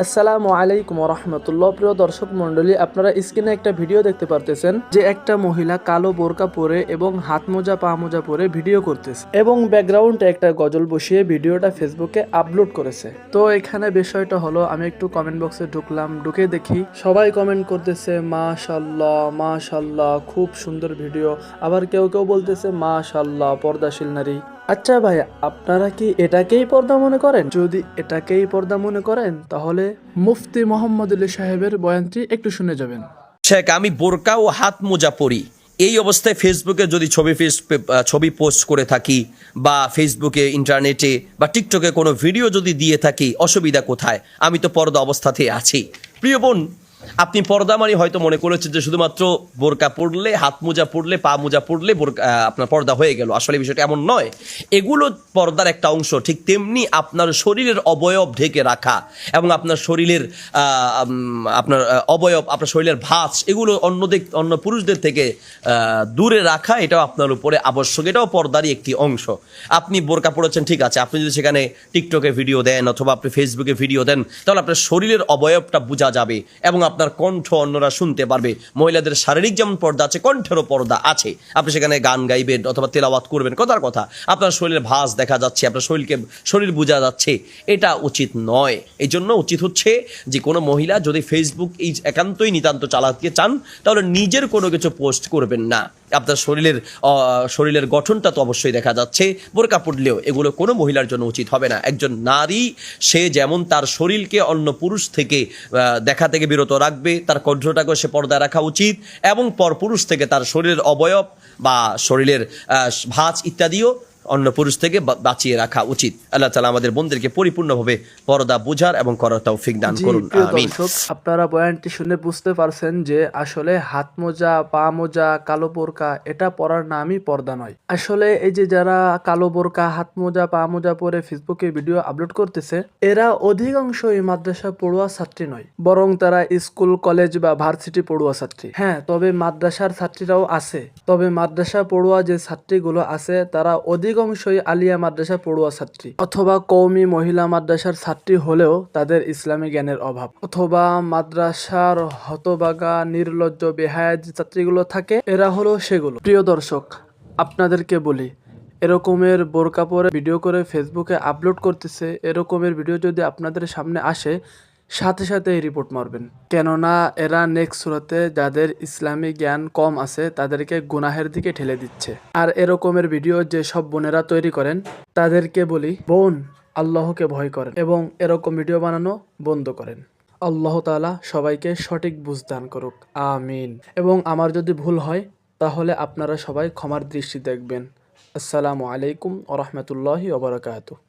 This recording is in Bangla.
আসসালামু আলাইকুম রহমতুল্লাহ। প্রিয় দর্শক মন্ডলী, আপনারা স্ক্রিনে একটা ভিডিও দেখতে পারতেছেন যে একটা মহিলা কালো বোরকা পরে এবং হাত মোজা পা মোজা পরে ভিডিও করতেছে এবং ব্যাকগ্রাউন্ডে একটা গজল বসিয়ে ভিডিওটা ফেসবুকে আপলোড করেছে। তো এখানে বিষয়টা হলো, আমি একটু কমেন্ট বক্সে ঢুকলাম, ঢুকে দেখি সবাই কমেন্ট করতেছে মাশাল্লাহ মাশাল্লাহ, খুব সুন্দর ভিডিও। আবার কেউ কেউ বলতেছে মাশাল্লাহ পর্দাশীল নারী। আচ্ছা ভাই, আপনারা কি এটাকেই পর্দা মনে করেন? যদি এটাকেই পর্দা মনে করেন তাহলে মুফতি মোহাম্মদ আলী সাহেবের বয়ানটি একটু শুনে যাবেন। শেখ, আমি বোরকা ও হাত মোজা পরি, এই অবস্থায় ফেসবুকে যদি ছবি পোস্ট করে থাকি বা ফেসবুকে, ইন্টারনেটে বা টিকটকে কোনো ভিডিও যদি দিয়ে থাকি, অসুবিধা কোথায়? আমি তো পর্দা অবস্থাতে আছি। প্রিয় বোন, আপনি পর্দা মানে হয়তো মনে করেছেন যে শুধুমাত্র বোরকা পরলে, হাত মোজা পরলে, পা মোজা পরলে আপনার পর্দা হয়ে গেল। আসলে বিষয়টা এমন নয়। এগুলো পর্দার একটা অংশ। ঠিক তেমনি আপনার শরীরের অবয়ব ঢেকে রাখা এবং আপনার শরীরের আপনার অবয়ব, আপনার শরীরের ভাঁজ, এগুলো অন্য পুরুষদের থেকে দূরে রাখা, এটাও আপনার উপরে আবশ্যক। এটাও পর্দারই একটি অংশ। আপনি বোরকা পড়েছেন, ঠিক আছে, আপনি যদি সেখানে টিকটকে ভিডিও দেন অথবা আপনি ফেসবুকে ভিডিও দেন, তাহলে আপনার শরীরের অবয়বটা বোঝা যাবে এবং আপনার কণ্ঠ অন্যরা শুনতে পারবে। মহিলাদের শারীরিক যেমন পর্দা আছে, কণ্ঠেরও পর্দা আছে। আপনি সেখানে গান গাইবেন অথবা তেলাওয়াত করবেন, কথার কথা আপনার শরীরের ভাঁজ দেখা যাচ্ছে, আপনার শরীর বোঝা যাচ্ছে, এটা উচিত নয়। এই জন্য উচিত হচ্ছে যে কোনো মহিলা যদি ফেসবুক এই একান্তই নিতান্ত চালাতে চান, তাহলে নিজের কোনো কিছু পোস্ট করবেন না। আপনার শরীরের গঠনটা তো অবশ্যই দেখা যাচ্ছে, বোরকা পড়লেও এগুলো কোনো মহিলার জন্য উচিত হবে না। একজন নারী, সে যেমন তার শরীরকে অন্য পুরুষ থেকে দেখা থেকে বিরত রাখবে, তার কণ্ঠটাকেও সে পর্দায় রাখা উচিত এবং পরপুরুষ থেকে তার শরীরের অবয়ব বা শরীরের ভাঁজ ইত্যাদিও অন্য পুরুষ থেকে বাঁচিয়ে রাখা উচিত। আল্লাহ তাআলা আমাদের বোনদেরকে পরিপূর্ণভাবে পর্দা বুঝার এবং করার তৌফিক দান করুন। আমিন। আপনারা বয়ানটি শুনে বুঝতে পারছেন যে আসলে হাত মোজা পা মোজা কালো বোরকা এটা পরার নামই পর্দা নয়। আসলে এই যে যারা কালো বোরকা হাত মোজা পা মোজা পরে ফেসবুকে ভিডিও আপলোড করতেছে, এরা অধিকাংশই মাদ্রাসা পড়ুয়া ছাত্রী নয়, বরং তারা স্কুল কলেজ বা ভার্সিটি পড়ুয়া ছাত্রী। হ্যাঁ, তবে মাদ্রাসার ছাত্রীরাও আছে। তবে মাদ্রাসা পড়ুয়া যে ছাত্রীগুলো আছে, তারা অধিকাংশই আলিয়া মাদ্রাসা পড়ুয়া ছাত্রী অথবা কওমি মহিলা মাদ্রাসার ছাত্রী হলেও তাদের ইসলামী জ্ঞানের অভাব, অথবা মাদ্রাসার হতবাগা নির্লজ্জ বেহায়া যে ছাত্রীগুলো থাকে, এরা হলো সেগুলো। প্রিয় দর্শক, আপনাদেরকে বলি, এরকমের বোরকা পরে ভিডিও করে ফেসবুকে আপলোড করতেছে, এরকমের ভিডিও যদি আপনাদের সামনে আসে, সাথে সাথে রিপোর্ট মারবেন। কেননা এরা নেক্সট সুরাতে যাদের ইসলামী জ্ঞান কম আছে তাদেরকে গুনাহের দিকে ঠেলে দিচ্ছে। আর এরকমের ভিডিও যে সব বোনেরা তৈরি করেন, তাদেরকে বলি, বোন, আল্লাহকে ভয় করেন এবং এরকম ভিডিও বানানো বন্ধ করেন। আল্লাহ তাআলা সবাইকে সঠিক বুঝ দান করুক, আমিন। এবং আমার যদি ভুল হয় তাহলে আপনারা সবাই ক্ষমার দৃষ্টি দেখবেন। আসসালামু আলাইকুম ওয়া রাহমাতুল্লাহি ওয়া বারাকাতুহু।